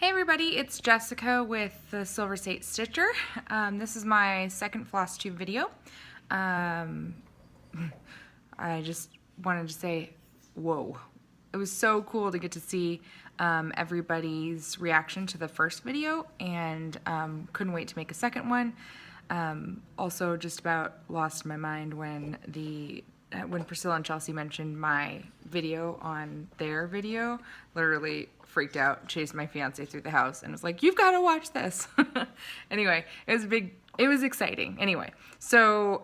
Hey everybody, it's Jessica with the Silver State Stitcher. This is my second Flosstube video. I just wanted to say, whoa. It was so cool to get to see everybody's reaction to the first video, and couldn't wait to make a second one. Also just about lost my mind when Priscilla and Chelsea mentioned my video on their video. Literally freaked out, chased my fiance through the house, and was like, "You've got to watch this." Anyway, it was exciting. Anyway, so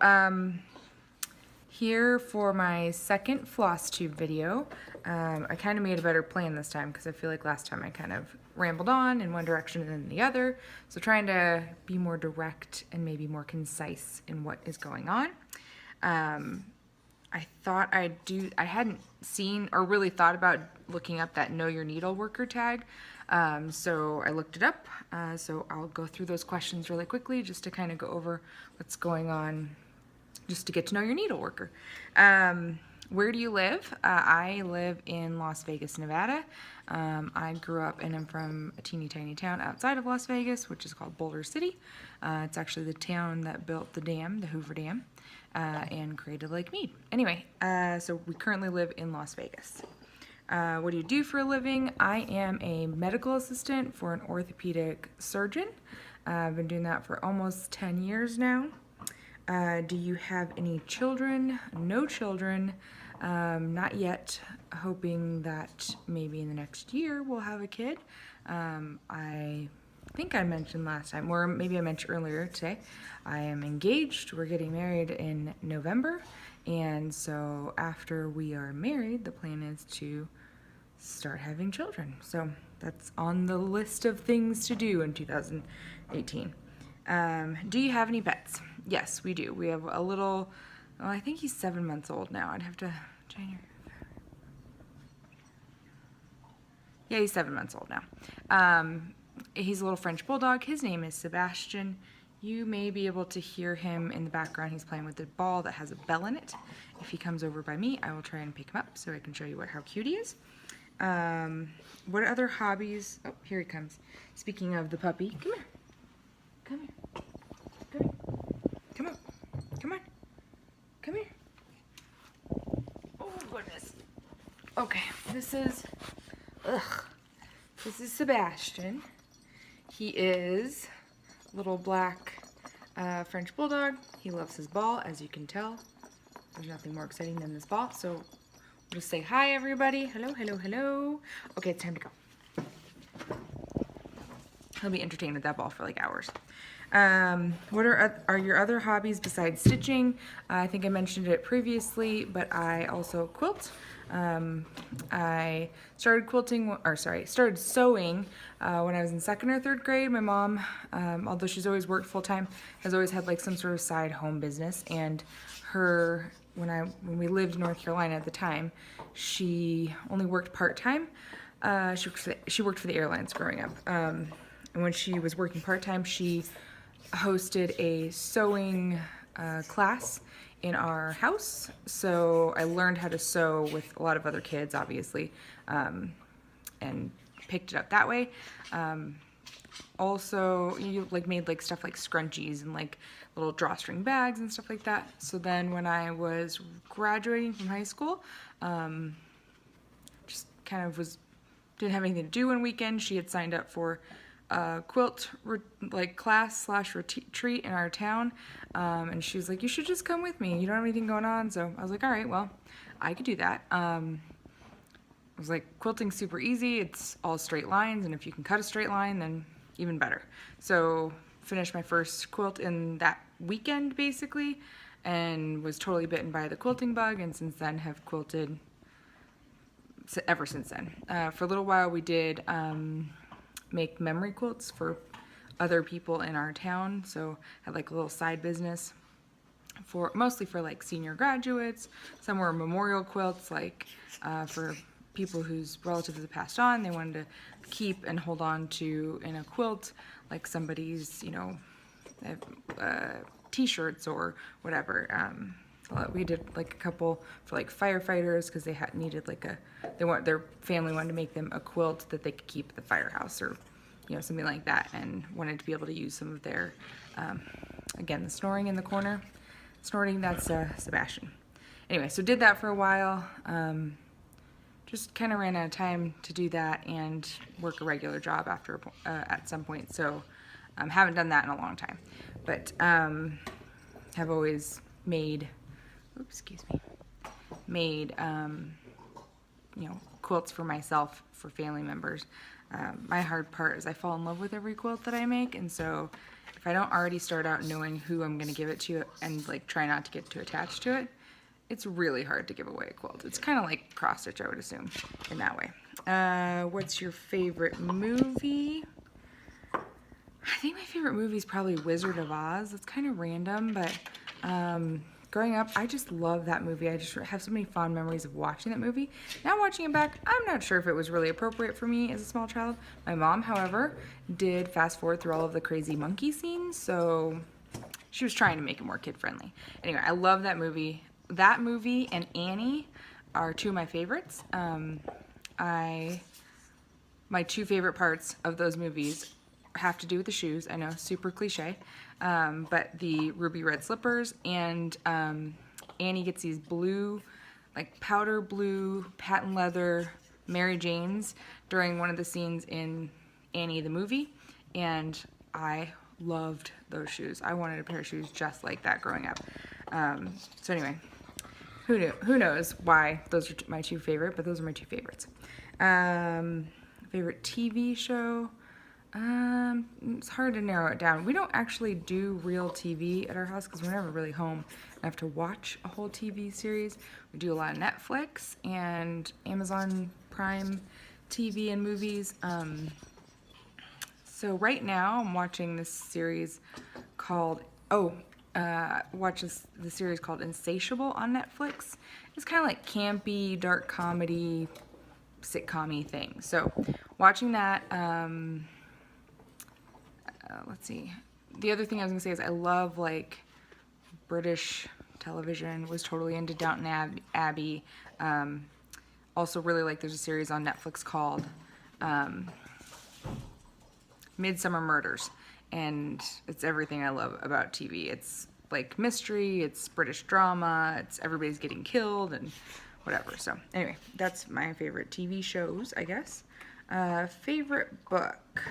here for my second Flosstube video. I kind of made a better plan this time because I feel like last time I kind of rambled on in one direction and then the other. So trying to be more direct and maybe more concise in what is going on. I thought I hadn't seen or really thought about looking up that Know Your Needle Worker tag. So I looked it up. So I'll go through those questions really quickly just to kind of go over what's going on, just to get to know your needle worker. Where do you live? I live in Las Vegas, Nevada. I grew up and I'm from a teeny tiny town outside of Las Vegas, which is called Boulder City. It's actually the town that built the dam, the Hoover Dam, and created Lake Mead. Anyway, so we currently live in Las Vegas. What do you do for a living? I am a medical assistant for an orthopedic surgeon. I've been doing that for almost 10 years now. Do you have any children? No children. Not yet. Hoping that maybe in the next year we'll have a kid. I think I mentioned last time, or maybe I mentioned earlier today, I am engaged. We're getting married in November, and so after we are married, the plan is to start having children. So that's on the list of things to do in 2018. Do you have any pets? Yes, we do. We have a little, well, I think he's 7 months old now. I'd have to, January. Yeah, he's 7 months old now. He's a little French bulldog. His name is Sebastian. You may be able to hear him in the background. He's playing with the ball that has a bell in it. If he comes over by me, I will try and pick him up so I can show you how cute he is. What other hobbies? Oh, here he comes. Speaking of the puppy, come here. Come here. Come here. Come on. Come on. Come here. Oh, goodness. Okay, this is Sebastian. He is a little black French bulldog. He loves his ball, as you can tell. There's nothing more exciting than this ball, so we'll just say hi, everybody. Hello, hello, hello. Okay, it's time to go. He'll be entertained with that ball for like hours. What are your other hobbies besides stitching? I think I mentioned it previously, but I also quilt. I started started sewing when I was in 2nd or 3rd grade. My mom, although she's always worked full-time, has always had like some sort of side home business, and when we lived in North Carolina at the time, she only worked part-time. She worked for the airlines growing up. And when she was working part-time, she hosted a sewing class in our house. So I learned how to sew with a lot of other kids, obviously, and picked it up that way. Also, you made like stuff like scrunchies and like little drawstring bags and stuff like that. So then when I was graduating from high school, just kind of didn't have anything to do one weekend. She had signed up for a quilt class/retreat in our town, and she was like, "You should just come with me. You don't have anything going on." So I was like, "All right, well, I could do that." I was like, quilting's super easy. It's all straight lines, and if you can cut a straight line, then even better. So finished my first quilt in that weekend, basically, and was totally bitten by the quilting bug, and since then have quilted ever since then. For a little while, we did make memory quilts for other people in our town, so had like a little side business mostly for like senior graduates. Some were memorial quilts, like for people whose relatives have passed on, they wanted to keep and hold on to in a quilt, like somebody's, t-shirts or whatever. We did like a couple for like firefighters because they needed like their family wanted to make them a quilt that they could keep at the firehouse or you know, something like that, and wanted to be able to use some of their, again, the snoring in the corner. Snorting, that's Sebastian. Anyway, so did that for a while. Just kind of ran out of time to do that and work a regular job after at some point. So haven't done that in a long time, but have always made, oops, excuse me, made you know, quilts for myself, for family members. My hard part is I fall in love with every quilt that I make, and so if I don't already start out knowing who I'm going to give it to and like try not to get too attached to it, it's really hard to give away a quilt. It's kind of like cross stitch, I would assume, in that way. What's your favorite movie? I think my favorite movie is probably Wizard of Oz. It's kind of random, but growing up, I just love that movie. I just have so many fond memories of watching that movie. Now watching it back, I'm not sure if it was really appropriate for me as a small child. My mom, however, did fast forward through all of the crazy monkey scenes, so she was trying to make it more kid-friendly. Anyway, I love that movie. That movie and Annie are two of my favorites. My two favorite parts of those movies have to do with the shoes. I know, super cliche, but the ruby red slippers, and Annie gets these blue, like powder blue patent leather Mary Janes during one of the scenes in Annie the movie, and I loved those shoes. I wanted a pair of shoes just like that growing up. So anyway, who knows why those are my two favorite, but those are my two favorites. Favorite TV show? It's hard to narrow it down. We don't actually do real TV at our house because we're never really home enough to watch a whole TV series. We do a lot of Netflix and Amazon Prime TV and movies. So right now I'm watching this series called, the series called Insatiable on Netflix. It's kind of like campy, dark comedy, sitcom-y thing. So watching that, let's see. The other thing I was gonna say is I love like British television. Was totally into Downton Abbey. Also really like, there's a series on Netflix called Midsummer Murders, and it's everything I love about TV. It's like mystery, it's British drama, it's everybody's getting killed and whatever. So anyway, that's my favorite TV shows, I guess. Favorite book?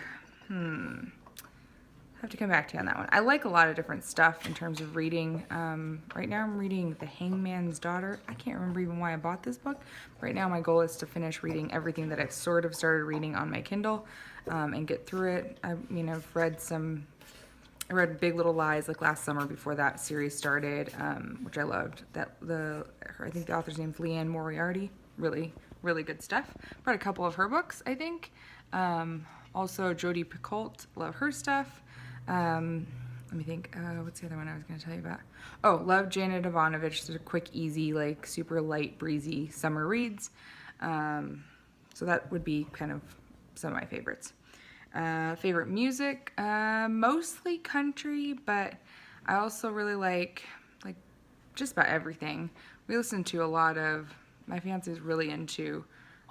I have to come back to you on that one. I like a lot of different stuff in terms of reading. Right now I'm reading The Hangman's Daughter. I can't remember even why I bought this book. Right now my goal is to finish reading everything that I've sort of started reading on my Kindle and get through it. I read Big Little Lies like last summer before that series started, which I loved. I think the author's name's Leanne Moriarty. Really, really good stuff. Read a couple of her books, I think. Also Jodi Picoult, love her stuff. Let me think, what's the other one I was going to tell you about? Oh, love Janet Ivanovich. They're quick, easy, like super light, breezy summer reads. So that would be kind of some of my favorites. Favorite music, mostly country, but I also really like just about everything. We listen to a lot of, my fiance is really into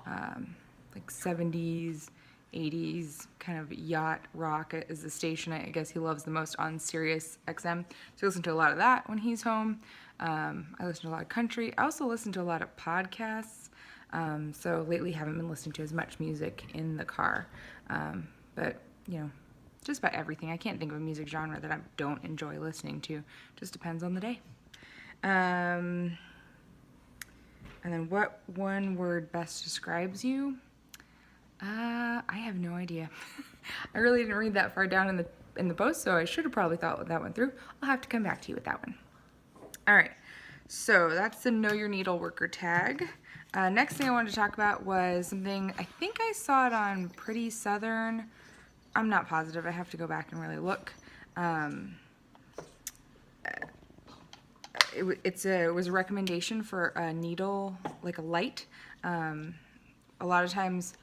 like 70s, 80s kind of yacht rock is the station I guess he loves the most on Sirius XM. So I listen to a lot of that when he's home. I listen to a lot of country. I also listen to a lot of podcasts. So lately haven't been listening to as much music in the car. But, you know, just about everything. I can't think of a music genre that I don't enjoy listening to. Just depends on the day. And then what one word best describes you? I have no idea. I really didn't read that far down in the post, so I should have probably thought that one through. I'll have to come back to you with that one. All right, so that's the Know Your Needle Worker tag. Next thing I wanted to talk about was something, I think I saw it on Pretty Southern. I'm not positive. I have to go back and really look. It was a recommendation for a needle, like a light. A lot of times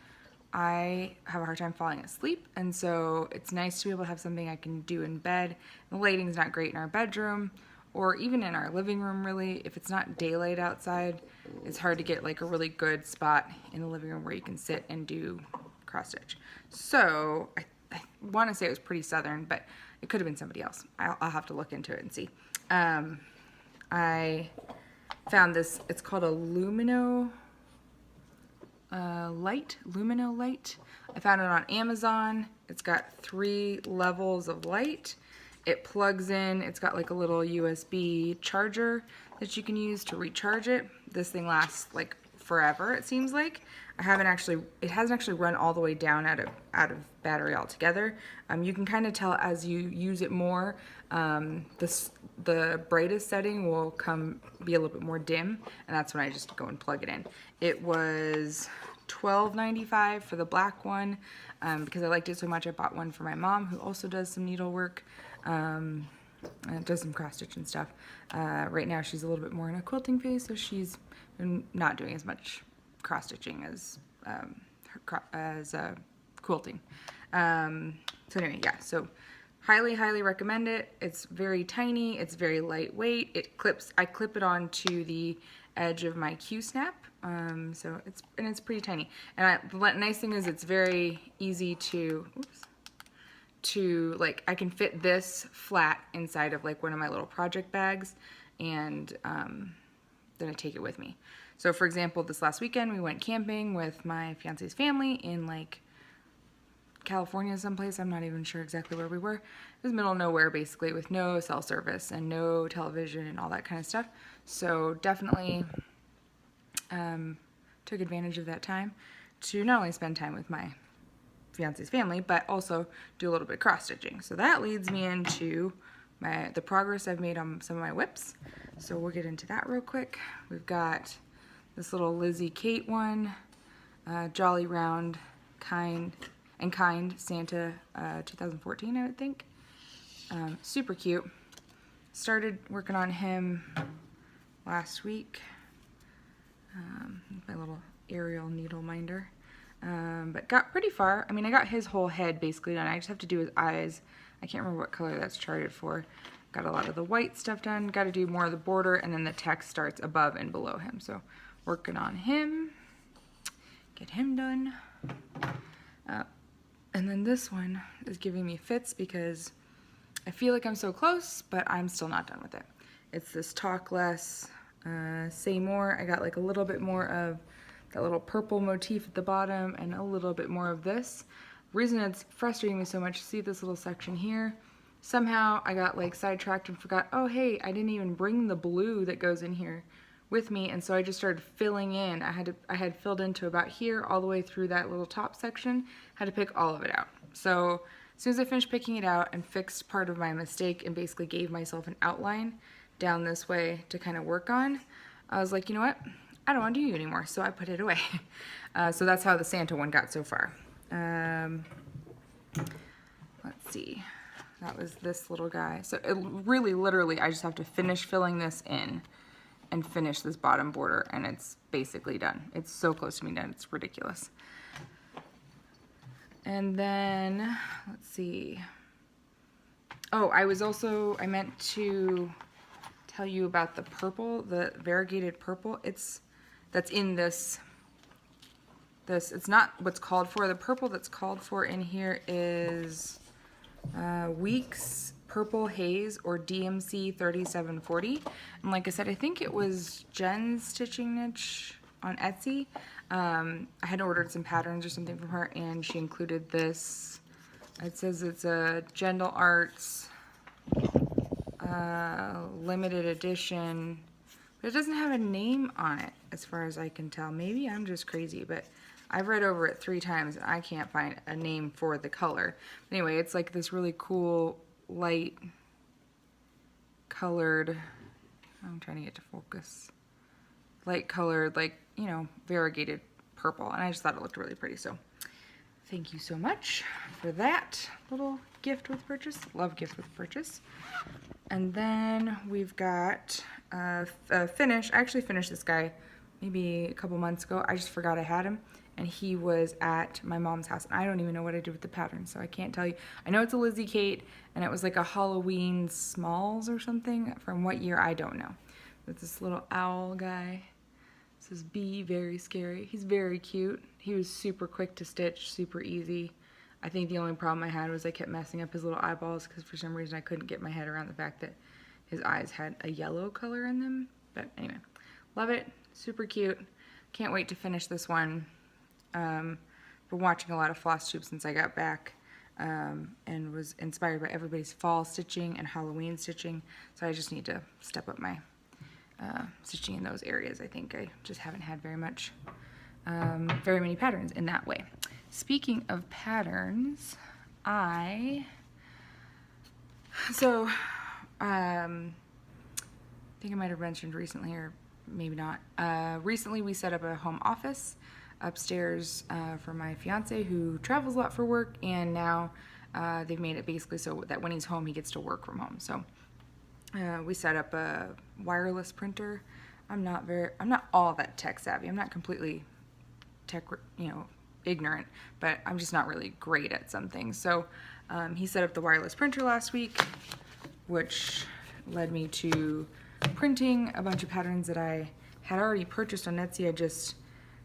I have a hard time falling asleep, and so it's nice to be able to have something I can do in bed. The lighting's not great in our bedroom or even in our living room, really. If it's not daylight outside, it's hard to get like a really good spot in the living room where you can sit and do cross stitch. So I want to say it was pretty Southern, but it could have been somebody else. I'll have to look into it and see. I found this, it's called a Lumino light. I found it on Amazon. It's got 3 levels of light. It plugs in, it's got like a little USB charger that you can use to recharge it. This thing lasts like forever, it seems like. It hasn't actually run all the way down out of battery altogether. You can kind of tell as you use it more, the brightest setting will be a little bit more dim, and that's when I just go and plug it in. It was $12.95 for the black one. Because I liked it so much, I bought one for my mom, who also does some needlework, and does some cross stitch and stuff. Right now she's a little bit more in a quilting phase, so she's not doing as much cross stitching as quilting. So anyway, yeah, so highly recommend it. It's very tiny, it's very lightweight. I clip it onto the edge of my Q-snap. So it's pretty tiny. And the nice thing is it's very easy to like, I can fit this flat inside of like one of my little project bags, and then I take it with me. So for example, this last weekend we went camping with my fiance's family in like California someplace. I'm not even sure exactly where we were. It was middle of nowhere basically, with no cell service and no television and all that kind of stuff. So definitely took advantage of that time to not only spend time with my fiance's family, but also do a little bit of cross stitching. So that leads me into the progress I've made on some of my WIPS. So we'll get into that real quick. We've got this little Lizzie Kate one, Jolly Round Kind Santa 2014, I would think. Super cute. Started working on him last week. My little aerial needle minder. But got pretty far. I mean, I got his whole head basically done. I just have to do his eyes. I can't remember what color that's charted for. Got a lot of the white stuff done. Got to do more of the border, and then the text starts above and below him. So working on him. Get him done. And then this one is giving me fits because I feel like I'm so close, but I'm still not done with it. It's this Talk Less, Say More. I got like a little bit more of that little purple motif at the bottom and a little bit more of this. The reason it's frustrating me so much, see this little section here? Somehow I got like sidetracked and forgot, oh hey, I didn't even bring the blue that goes in here with me, and so I just started filling in. I had filled into about here all the way through that little top section, had to pick all of it out. So as soon as I finished picking it out and fixed part of my mistake and basically gave myself an outline down this way to kind of work on, I was like, you know what? I don't want to do you anymore, so I put it away. So that's how the Santa one got so far. Let's see. That was this little guy. So it really, literally, I just have to finish filling this in and finish this bottom border, and it's basically done. It's so close to being done, it's ridiculous. And then, let's see. Oh, I meant to tell you about the purple, the variegated purple. That's in this, it's not what's called for. The purple that's called for in here is Weeks Purple Haze, or DMC 3740. And like I said, I think it was Jen's Stitching Niche on Etsy. I had ordered some patterns or something from her, and she included this. It says it's a Gendel Arts limited edition, but it doesn't have a name on it as far as I can tell. Maybe I'm just crazy, but I've read over it 3 times and I can't find a name for the color. Anyway, it's like this really cool light colored, I'm trying to get to focus, light colored, like, you know, variegated purple, and I just thought it looked really pretty. So thank you so much for that little gift with purchase. Love gift with purchase. And then we've got a finish. I actually finished this guy maybe a couple months ago. I just forgot I had him, and he was at my mom's house, and I don't even know what I did with the pattern, so I can't tell you. I know it's a Lizzie Kate, and it was like a Halloween Smalls or something. From what year, I don't know. It's this little owl guy. It says "Be very scary." He's very cute. He was super quick to stitch, super easy. I think the only problem I had was I kept messing up his little eyeballs because for some reason I couldn't get my head around the fact that his eyes had a yellow color in them. But anyway, love it. Super cute. Can't wait to finish this one. Been watching a lot of Flosstube since I got back, and was inspired by everybody's fall stitching and Halloween stitching. So I just need to step up my stitching in those areas. I think I just haven't had very many patterns in that way. Speaking of patterns, I think I might have mentioned recently, or maybe not. Recently we set up a home office upstairs for my fiance who travels a lot for work, and now they've made it basically so that when he's home he gets to work from home. So we set up a wireless printer. I'm not all that tech savvy. I'm not completely tech, ignorant, but I'm just not really great at some things. So he set up the wireless printer last week, which led me to printing a bunch of patterns that I had already purchased on Etsy. I just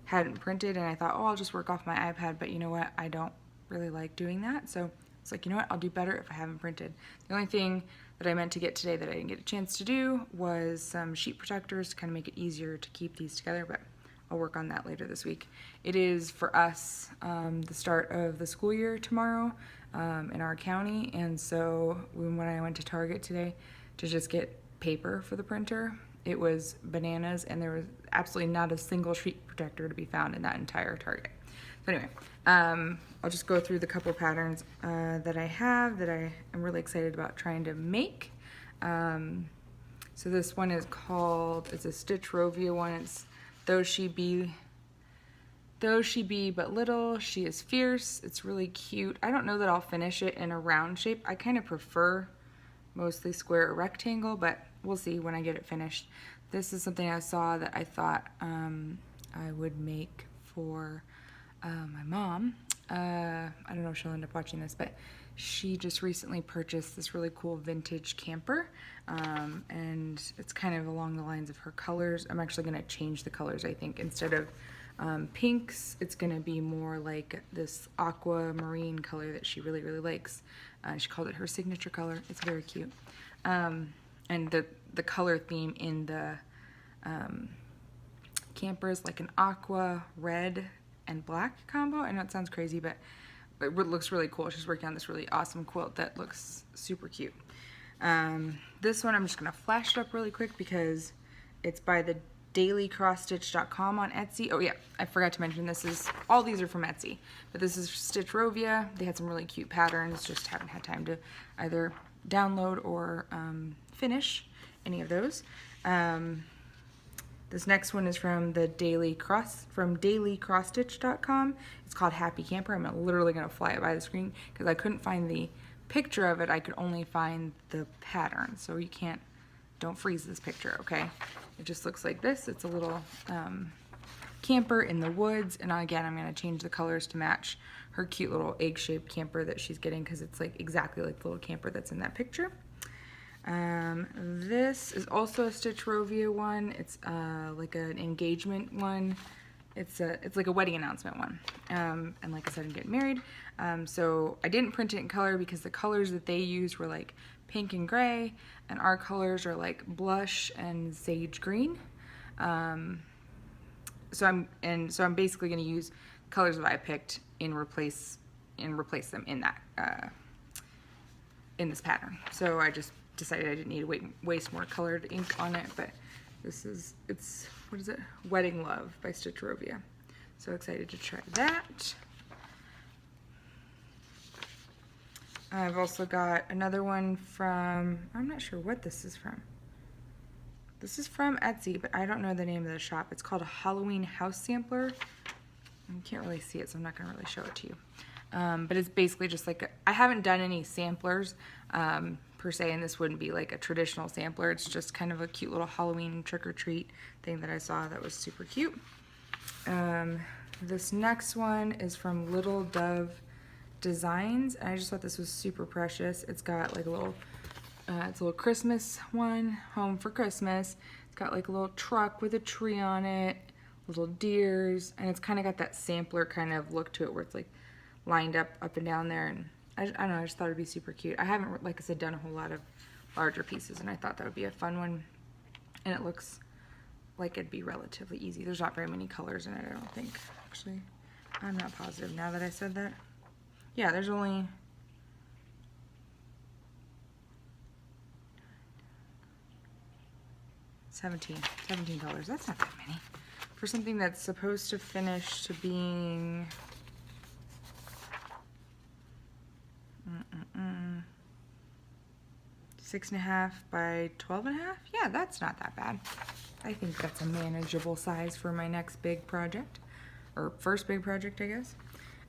hadn't printed, and I thought, oh, I'll just work off my iPad, but you know what? I don't really like doing that. So it's like, you know what? I'll do better if I haven't printed. The only thing that I meant to get today that I didn't get a chance to do was some sheet protectors to kind of make it easier to keep these together, but I'll work on that later this week. It is, for us, the start of the school year tomorrow in our county, and so when I went to Target today to just get paper for the printer, it was bananas, and there was absolutely not a single sheet protector to be found in that entire Target. So anyway, I'll just go through the couple patterns that I have that I am really excited about trying to make. So this one is called, it's a Stitch Rovia one. It's Though she be but little, she is fierce. It's really cute. I don't know that I'll finish it in a round shape. I kind of prefer mostly square or rectangle, but we'll see when I get it finished. This is something I saw that I thought I would make for my mom. I don't know if she'll end up watching this, but she just recently purchased this really cool vintage camper, and it's kind of along the lines of her colors. I'm actually going to change the colors, I think. Instead of pinks, it's going to be more like this aquamarine color that she really, really likes. She called it her signature color. It's very cute. And the color theme in the camper is like an aqua, red, and black combo. I know it sounds crazy, but it looks really cool. She's working on this really awesome quilt that looks super cute. This one I'm just going to flash it up really quick because it's by the dailycrossstitch.com on Etsy. Oh yeah, I forgot to mention all these are from Etsy, but this is Stitch Rovia. They had some really cute patterns, just haven't had time to either download or finish any of those. This next one is from the dailycrossstitch.com. It's called Happy Camper. I'm literally going to fly it by the screen because I couldn't find the picture of it. I could only find the pattern. So you don't freeze this picture, okay? It just looks like this. It's a little camper in the woods. And again, I'm going to change the colors to match her cute little egg-shaped camper that she's getting because it's like exactly like the little camper that's in that picture. This is also a Stitch Rovia one. It's like an engagement one. It's like a wedding announcement one. And like I said, I'm getting married. So I didn't print it in color because the colors that they used were like pink and gray, and our colors are like blush and sage green. So I'm basically going to use colors that I picked and replace them in that in this pattern. So I just decided I didn't need to waste more colored ink on it, but what is it? Wedding Love by Stitch Rovia. So excited to try that. I've also got another one from, I'm not sure what this is from. This is from Etsy, but I don't know the name of the shop. It's called a Halloween House Sampler. You can't really see it, so I'm not going to really show it to you. But it's basically just like, I haven't done any samplers per se, and this wouldn't be like a traditional sampler. It's just kind of a cute little Halloween trick-or-treat thing that I saw that was super cute. This next one is from Little Dove Designs, and I just thought this was super precious. It's got like a little, it's a little Christmas one, home for Christmas. It's got like a little truck with a tree on it, little deers, and it's kind of got that sampler kind of look to it where it's like lined up and down there, and I don't know, I just thought it'd be super cute. I haven't, like I said, done a whole lot of larger pieces, and I thought that would be a fun one, and it looks like it'd be relatively easy. There's not very many colors in it, I don't think. Actually, I'm not positive now that I said that. Yeah, there's only $17. That's not that many. For something that's supposed to finish to being 6.5 by 12.5. Yeah, that's not that bad. I think that's a manageable size for my next big project, or first big project, I guess.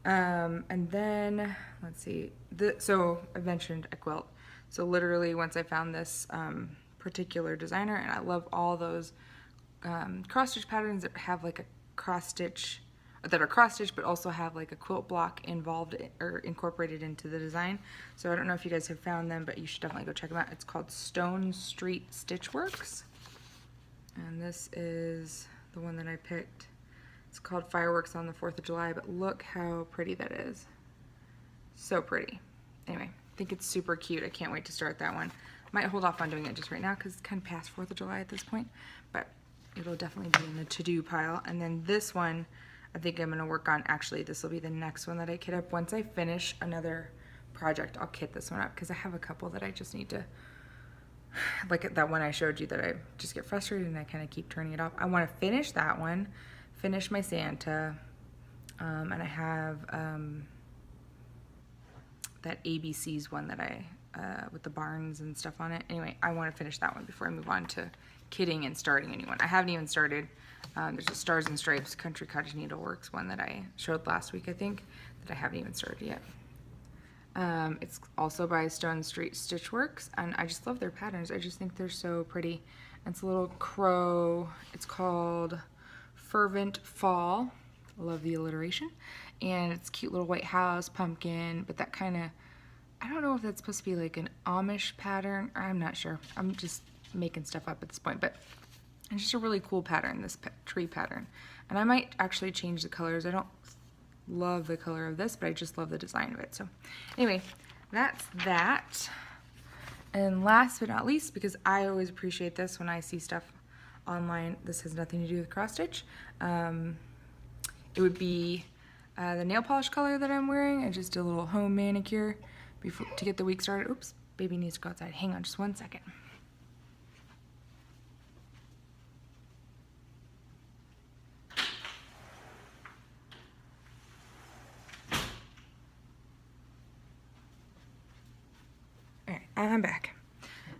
And then let's see. So I mentioned a quilt. So literally, once I found this particular designer, and I love all those cross stitch patterns that have like a cross stitch, that are cross stitch but also have like a quilt block involved or incorporated into the design. So I don't know if you guys have found them, but you should definitely go check them out. It's called Stone Street Stitchworks, and this is the one that I picked. It's called Fireworks on the 4th of July, but look how pretty that is. So pretty. Anyway, I think it's super cute. I can't wait to start that one. Might hold off on doing it just right now because it's kind of past 4th of July at this point, but it'll definitely be in the to-do pile. And then this one, I think I'm going to work on. Actually, this will be the next one that I kit up. Once I finish another project, I'll kit this one up because I have a couple that I just need to, like that one I showed you that I just get frustrated and I kind of keep turning it off. I want to finish that one, finish my Santa, and I have that ABC's one that I, with the barns and stuff on it. Anyway, I want to finish that one before I move on to kitting and starting a new one. I haven't even started. There's a Stars and Stripes Country Cottage Needleworks one that I showed last week, I think, that I haven't even started yet. It's also by Stone Street Stitchworks, and I just love their patterns. I just think they're so pretty. And it's a little crow. It's called Fervent Fall. I love the alliteration. And it's cute little white house, pumpkin, but that kind of, I don't know if that's supposed to be like an Amish pattern. I'm not sure. I'm just making stuff up at this point, but it's just a really cool pattern, this tree pattern. And I might actually change the colors. I don't love the color of this, but I just love the design of it. So anyway, that's that. And last but not least, because I always appreciate this when I see stuff online, this has nothing to do with cross stitch. It would be the nail polish color that I'm wearing. I just did a little home manicure before to get the week started. Oops, baby needs to go outside. Hang on just 1 second. Alright, I'm back.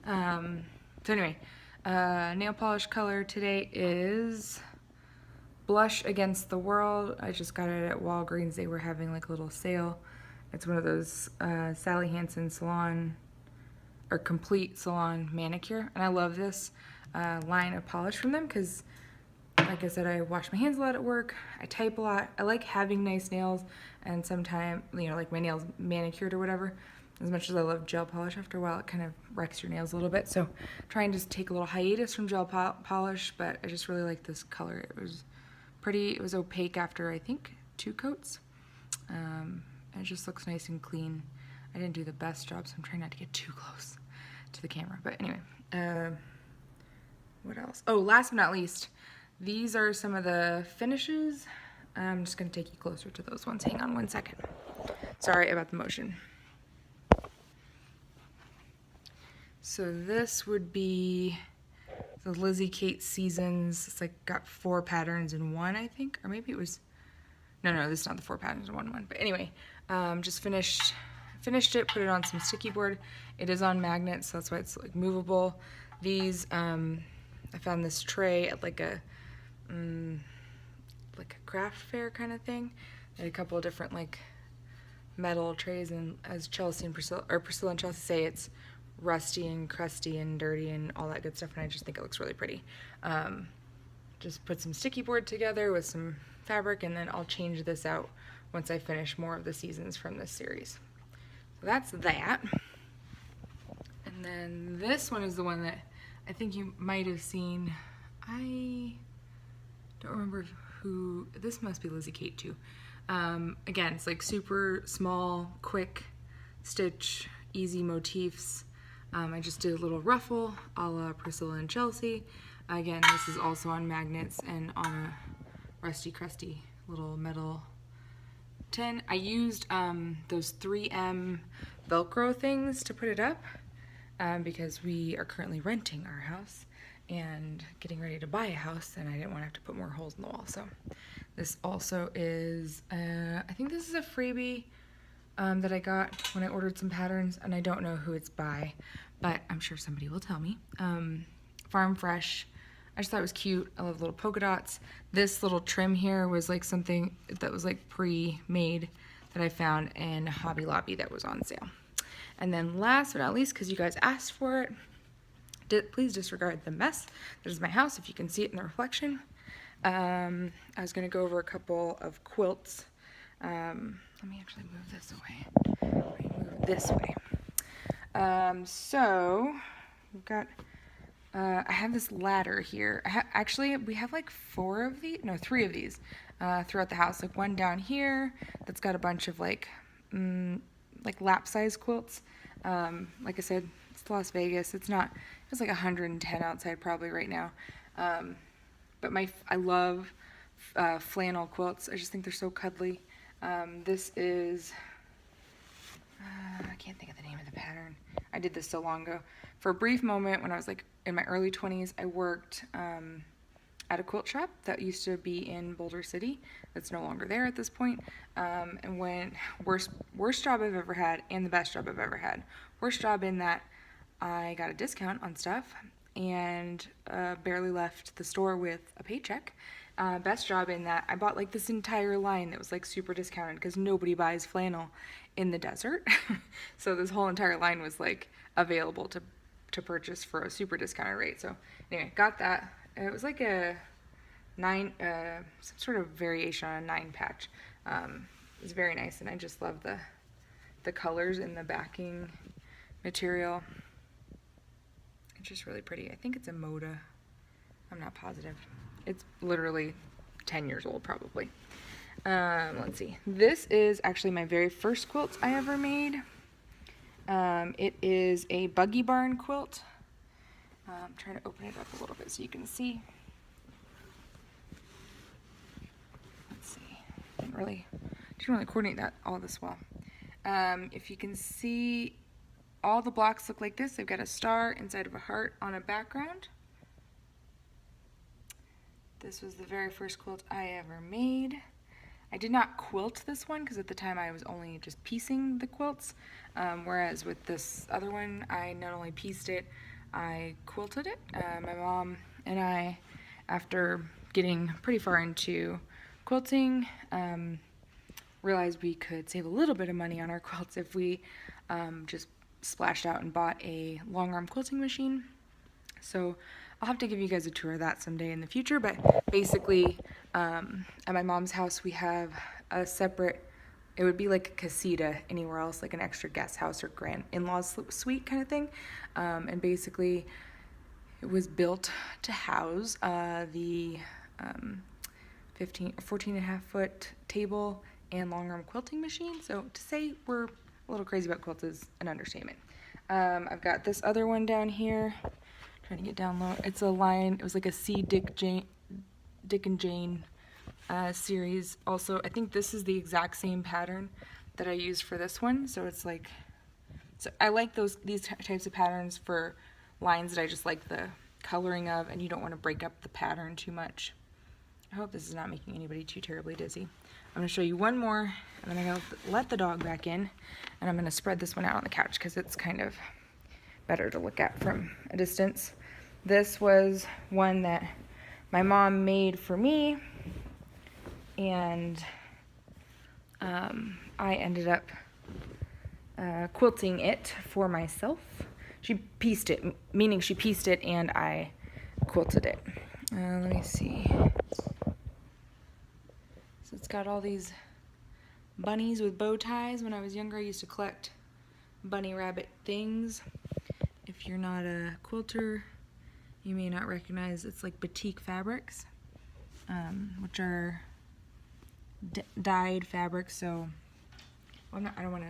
So anyway, nail polish color today is Blush Against the World. I just got it at Walgreens. They were having like a little sale. It's one of those Sally Hansen salon or complete salon manicure, and I love this line of polish from them because, like I said, I wash my hands a lot at work. I type a lot. I like having nice nails, and sometimes, you know, like my nails manicured or whatever. As much as I love gel polish, after a while it kind of wrecks your nails a little bit. So try and just take a little hiatus from gel polish, but I just really like this color. It was pretty. It was opaque after I think 2 coats. It just looks nice and clean. I didn't do the best job, so I'm trying not to get too close to the camera. But anyway, what else? Oh, last but not least, these are some of the finishes. I'm just going to take you closer to those ones. Hang on 1 second. Sorry about the motion. So this would be the Lizzie Kate Seasons. It's like got 4 patterns in one, I think, or maybe it was, no, this is not the 4 patterns in one. But anyway, just finished it, put it on some sticky board. It is on magnets, so that's why it's like movable. These, I found this tray at like a craft fair kind of thing. They had a couple of different like metal trays, and as Chelsea and Priscilla and Chelsea say, it's rusty and crusty and dirty and all that good stuff, and I just think it looks really pretty. Just put some sticky board together with some fabric, and then I'll change this out once I finish more of the seasons from this series. So that's that. And then this one is the one that I think you might have seen. I don't remember who, this must be Lizzie Kate too. Again, it's like super small, quick stitch, easy motifs. I just did a little ruffle a la Priscilla and Chelsea. Again, this is also on magnets and on a rusty crusty little metal tin. I used those 3M Velcro things to put it up because we are currently renting our house and getting ready to buy a house, and I didn't want to have to put more holes in the wall. So this also is, I think this is a freebie that I got when I ordered some patterns, and I don't know who it's by, but I'm sure somebody will tell me. Farm Fresh. I just thought it was cute. I love little polka dots. This little trim here was like something that was like pre-made that I found in Hobby Lobby that was on sale. And then last but not least, because you guys asked for it, please disregard the mess that is my house if you can see it in the reflection. I was going to go over a couple of quilts. Let me actually move this away. Let me move this way. So we've got, I have this ladder here. Actually, we have like 3 of these throughout the house. Like one down here that's got a bunch of like lap size quilts. Like I said, it's Las Vegas. It's like 110 outside probably right now. But I love flannel quilts. I just think they're so cuddly. This is, I can't think of the name of the pattern. I did this so long ago. For a brief moment when I was like in my early 20s, I worked at a quilt shop that used to be in Boulder City. That's no longer there at this point. And when worst job I've ever had and the best job I've ever had. Worst job in that I got a discount on stuff and barely left the store with a paycheck. Best job in that I bought like this entire line that was like super discounted because nobody buys flannel in the desert. So this whole entire line was like available to purchase for a super discounted rate. So anyway, got that. It was like a 9, some sort of variation on a 9 patch. It was very nice, and I just love the colors in the backing material. It's just really pretty. I think it's a Moda. I'm not positive. It's literally 10 years old probably. Let's see. This is actually my very first quilt I ever made. It is a buggy barn quilt. I'm trying to open it up a little bit so you can see. Let's see. Didn't really coordinate that all this well. If you can see, all the blocks look like this. They've got a star inside of a heart on a background. This was the very first quilt I ever made. I did not quilt this one because at the time I was only just piecing the quilts, whereas with this other one I not only pieced it, I quilted it. My mom and I, after getting pretty far into quilting, realized we could save a little bit of money on our quilts if we just splashed out and bought a long arm quilting machine. So I'll have to give you guys a tour of that someday in the future, but basically at my mom's house we have a separate, it would be like a casita anywhere else, like an extra guest house or grand in-laws suite kind of thing. And basically it was built to house the 14 and a half foot table and long arm quilting machine. So to say we're a little crazy about quilts is an understatement. I've got this other one down here. Trying to get down low. It's a line. It was like a C. Dick and Jane series. Also, I think this is the exact same pattern that I used for this one. So it's like, so I like these types of patterns for lines that I just like the coloring of, and you don't want to break up the pattern too much. I hope this is not making anybody too terribly dizzy. I'm going to show you one more, and then I'm going to let the dog back in, and I'm going to spread this one out on the couch because it's kind of better to look at from a distance. This was one that my mom made for me, and I ended up quilting it for myself. She pieced it, meaning she pieced it and I quilted it. Let me see. So it's got all these bunnies with bow ties. When I was younger, I used to collect bunny rabbit things. If you're not a quilter, you may not recognize, it's like batik fabrics, which are dyed fabric, so well, I don't want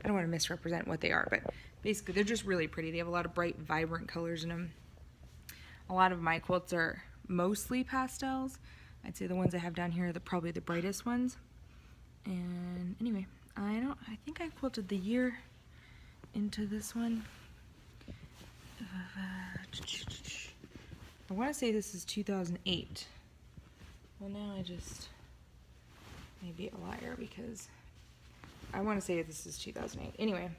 to misrepresent what they are, but basically they're just really pretty. They have a lot of bright, vibrant colors in them. A lot of my quilts are mostly pastels. I'd say the ones I have down here are probably the brightest ones. And anyway, I think I quilted the year into this one. I want to say this is 2008. Well, now I just may be a liar because I want to say this is 2008. Anyway,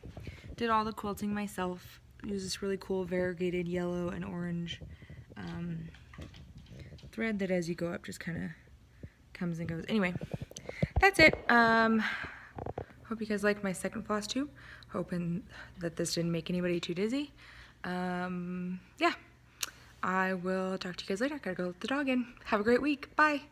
did all the quilting myself. Used this really cool variegated yellow and orange thread that as you go up just kind of comes and goes. Anyway, that's it. Hope you guys liked my second floss tube. Hoping that this didn't make anybody too dizzy. Yeah, I will talk to you guys later. Gotta go let the dog in. Have a great week. Bye.